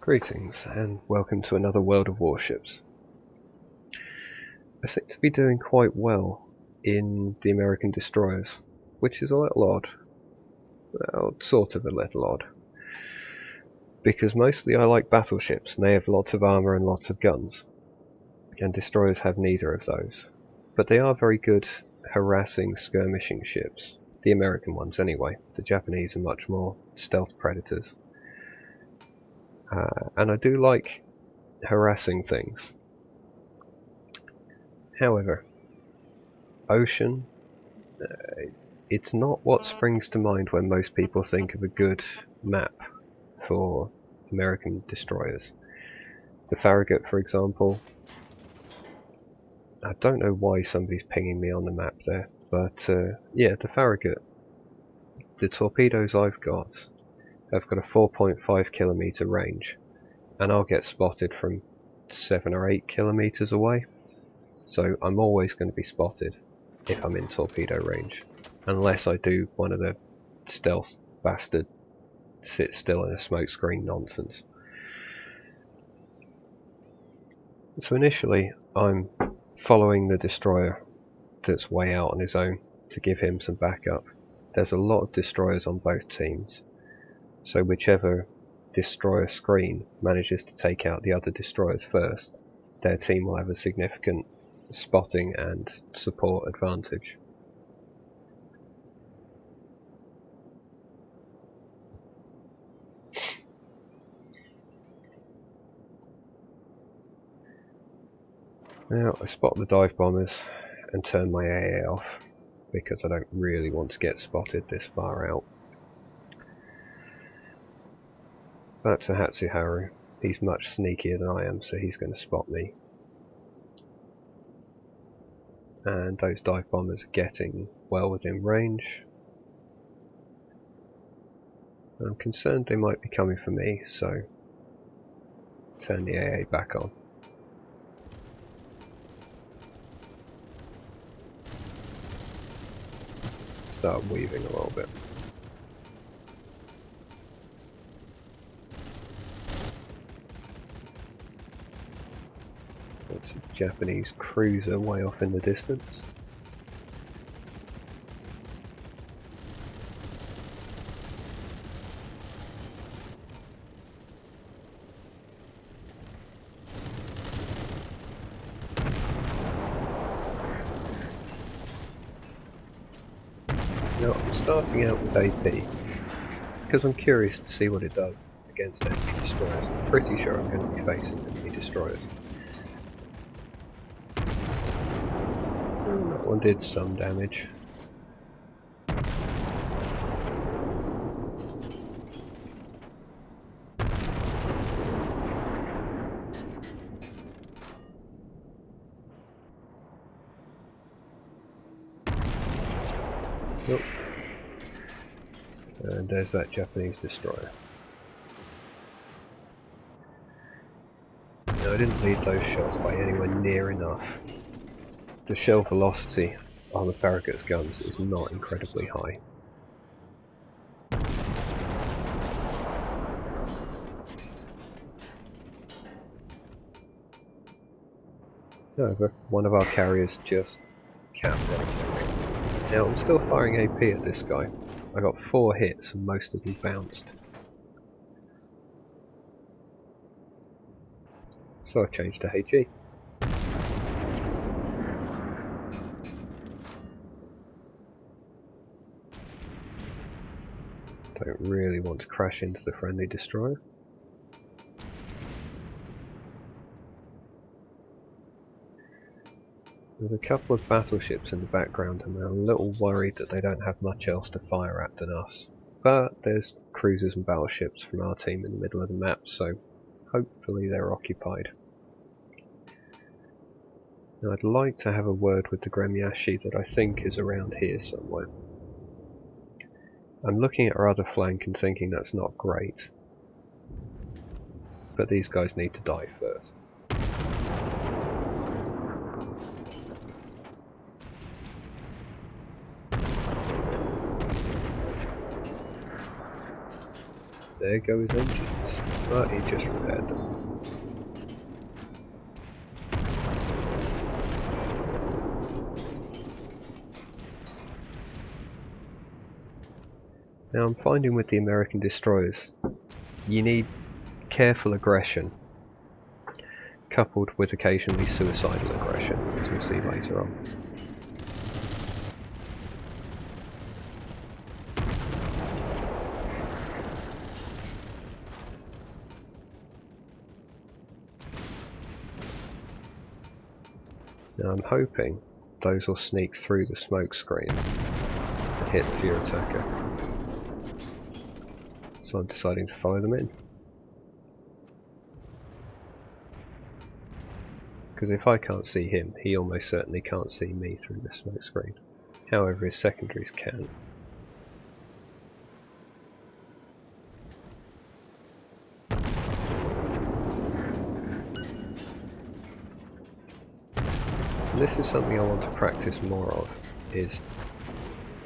Greetings and welcome to another World of Warships. I seem to be doing quite well in the American destroyers, which is a little odd. Well, sort of a little odd. Because mostly I like battleships and they have lots of armour and lots of guns. And destroyers have neither of those. But they are very good harassing skirmishing ships. The American ones anyway. The Japanese are much more stealth predators. And I do like harassing things. However, ocean, it's not what springs to mind when most people think of a good map for American destroyers. The Farragut, for example, I don't know why somebody's pinging me on the map there, but yeah, the Farragut, the torpedoes I've got have got a 4.5 kilometer range, and I'll get spotted from 7 or 8 kilometers away, so I'm always going to be spotted if I'm in torpedo range, unless I do one of the stealth bastard sit still in a smokescreen nonsense. So initially I'm following the destroyer that's way out on his own to give him some backup. There's a lot of destroyers on both teams, so whichever destroyer screen manages to take out the other destroyers first, their team will have a significant spotting and support advantage. Now I spot the dive bombers and turn my AA off because I don't really want to get spotted this far out. That's a Hatsuharu. He's much sneakier than I am, so he's going to spot me. And those dive bombers are getting well within range. I'm concerned they might be coming for me, so turn the AA back on. Start weaving a little bit. That's a Japanese cruiser way off in the distance. Now I'm starting out with AP because I'm curious to see what it does against enemy destroyers. I'm pretty sure I'm going to be facing enemy destroyers. That one did some damage. Nope. And there's that Japanese destroyer. Now I didn't lead those shots by anywhere near enough. The shell velocity on the Farragut's guns is not incredibly high. However, one of our carriers just capped everything. Now I'm still firing AP at this guy. I got 4 hits and most of them bounced. So I changed to HE. Don't really want to crash into the friendly destroyer. There's a couple of battleships in the background and I'm a little worried that they don't have much else to fire at than us. But there's cruisers and battleships from our team in the middle of the map, so hopefully they're occupied. Now I'd like to have a word with the Gremyashi that I think is around here somewhere. I'm looking at our other flank and thinking that's not great. But these guys need to die first. There go his engines, but he just repaired them. Now I'm finding with the American destroyers, you need careful aggression, coupled with occasionally suicidal aggression, as we'll see later on. Now I'm hoping those will sneak through the smoke screen and hit the Fuhrer attacker. So I'm deciding to follow them in. Because if I can't see him, he almost certainly can't see me through the smoke screen. However, his secondaries can. And this is something I want to practice more of, is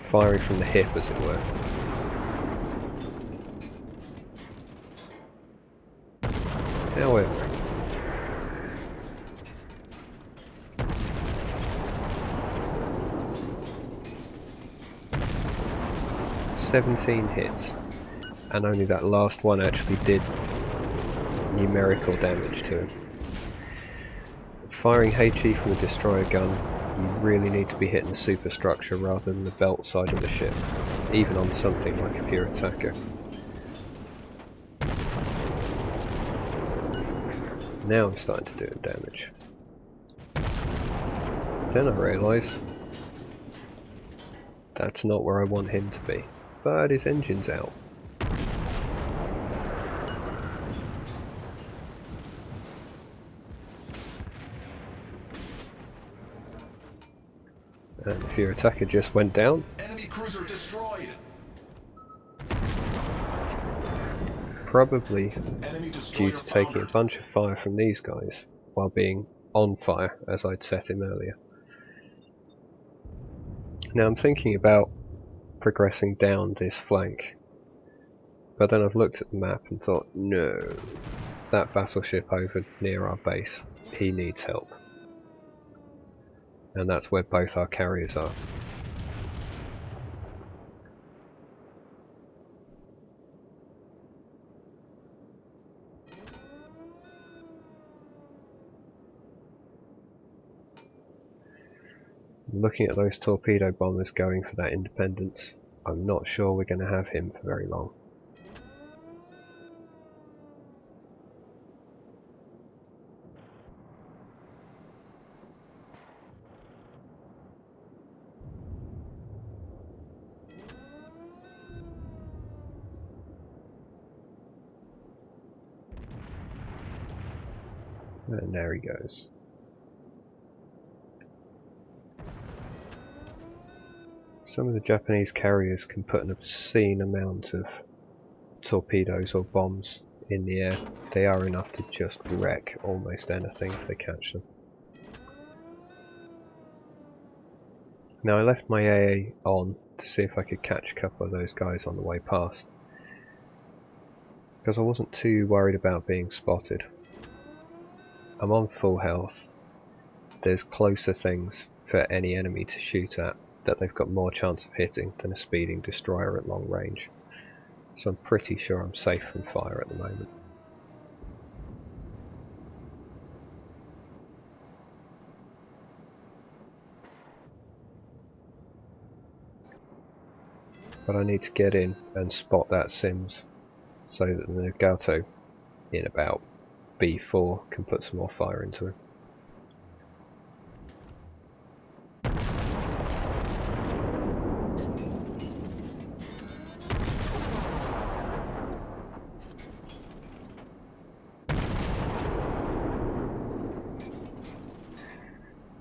firing from the hip, as it were. However, "17 hits, and only that last one actually did numerical damage to him." Firing HE from a destroyer gun, you really need to be hitting the superstructure rather than the belt side of the ship, even on something like a Fuhrer attacker. Now I'm starting to do him damage. Then I realise that's not where I want him to be, but his engine's out. And the Fuhrer attacker just went down. Enemy cruiser destroyed. Probably Enemy due destroyer to taking a foundered. bunch of fire from these guys while being on fire, as I'd set him earlier. Now I'm thinking about progressing down this flank, but then I've looked at the map and thought, no, that battleship over near our base, he needs help. And that's where both our carriers are. Looking at those torpedo bombers going for that independence, I'm not sure we're going to have him for very long. And there he goes. Some of the Japanese carriers can put an obscene amount of torpedoes or bombs in the air. They are enough to just wreck almost anything if they catch them. Now I left my AA on to see if I could catch a couple of those guys on the way past, because I wasn't too worried about being spotted. I'm on full health. There's closer things for any enemy to shoot at that they've got more chance of hitting than a speeding destroyer at long range. So I'm pretty sure I'm safe from fire at the moment. But I need to get in and spot that Sims so that the Nagato in about B4 can put some more fire into him.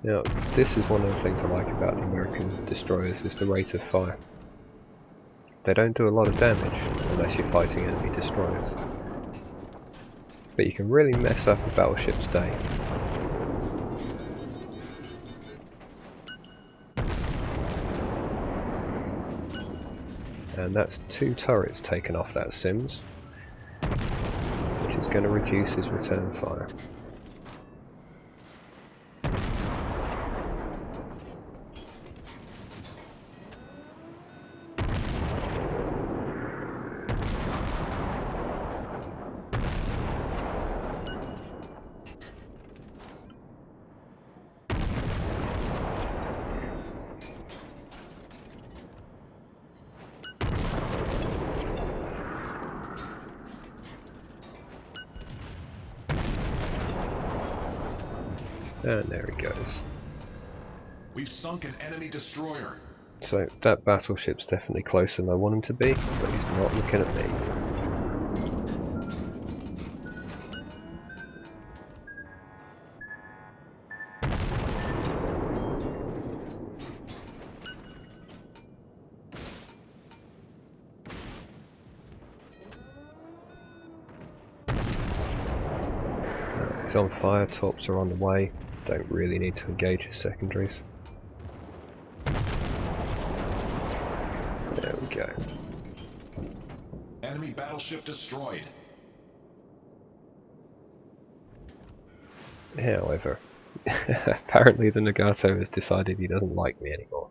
Now, this is one of the things I like about the American destroyers, is the rate of fire. They don't do a lot of damage unless you're fighting enemy destroyers, but you can really mess up a battleship's day. And that's 2 turrets taken off that Sims, going to reduce his return fire. And there he goes. We've sunk an enemy destroyer. So that battleship's definitely closer than I want him to be, but he's not looking at me. He's on fire, tops are on the way. Don't really need to engage his secondaries. There we go. Enemy battleship destroyed. However, apparently the Nagato has decided he doesn't like me anymore.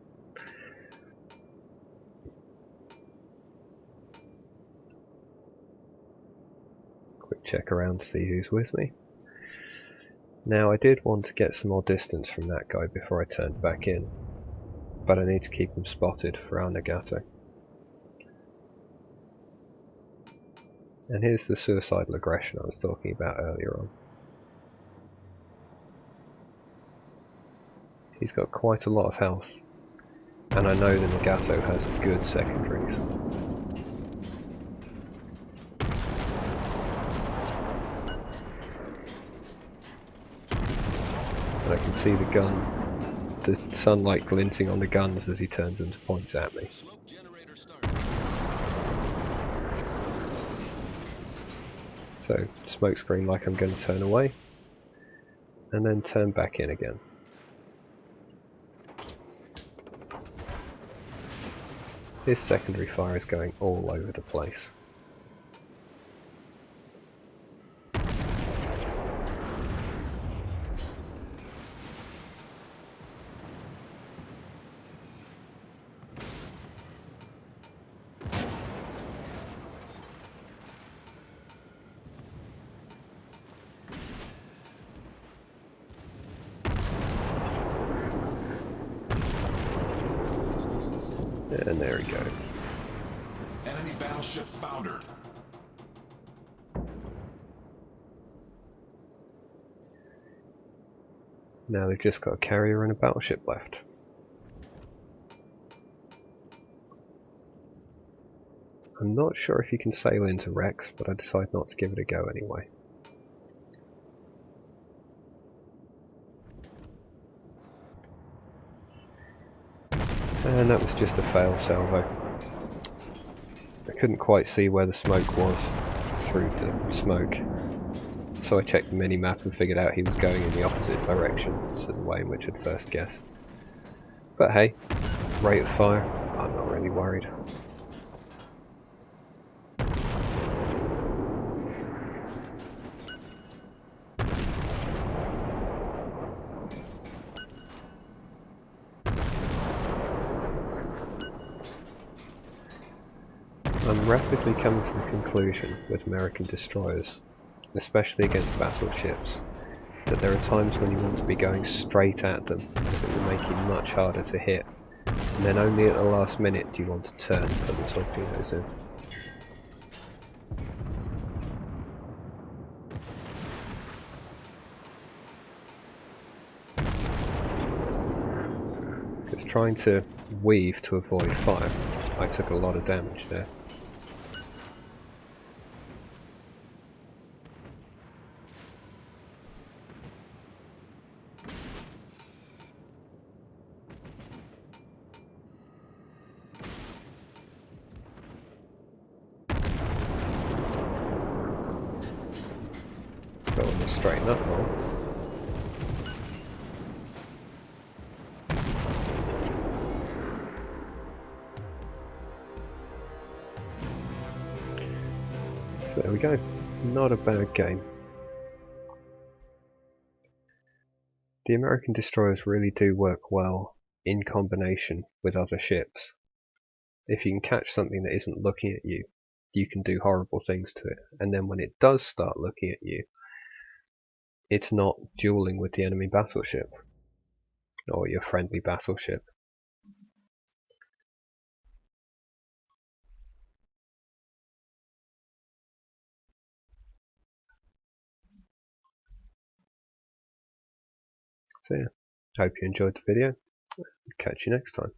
Quick check around to see who's with me. Now I did want to get some more distance from that guy before I turned back in, but I need to keep him spotted for our Nagato. And here's the suicidal aggression I was talking about earlier on. He's got quite a lot of health, and I know the Nagato has good secondaries. And I can see the sunlight glinting on the guns as he turns them to point at me. So, smoke screen like I'm going to turn away, and then turn back in again. His secondary fire is going all over the place. And there he goes. Enemy battleship foundered. Now they've just got a carrier and a battleship left. I'm not sure if you can sail into Rex, but I decide not to give it a go anyway. And that was just a fail salvo. I couldn't quite see where the smoke was through the smoke, so I checked the mini-map and figured out he was going in the opposite direction to the way in which I'd first guessed. But hey, rate of fire, I'm not really worried. I'm rapidly coming to the conclusion with American destroyers, especially against battleships, that there are times when you want to be going straight at them, as it will make you much harder to hit, and then only at the last minute do you want to turn and put the torpedoes in. Because trying to weave to avoid fire, I took a lot of damage there. Go on the straighten up more. So there we go. Not a bad game. The American destroyers really do work well in combination with other ships. If you can catch something that isn't looking at you, you can do horrible things to it, and then when it does start looking at you, it's not dueling with the enemy battleship or your friendly battleship. So yeah, hope you enjoyed the video. Catch you next time.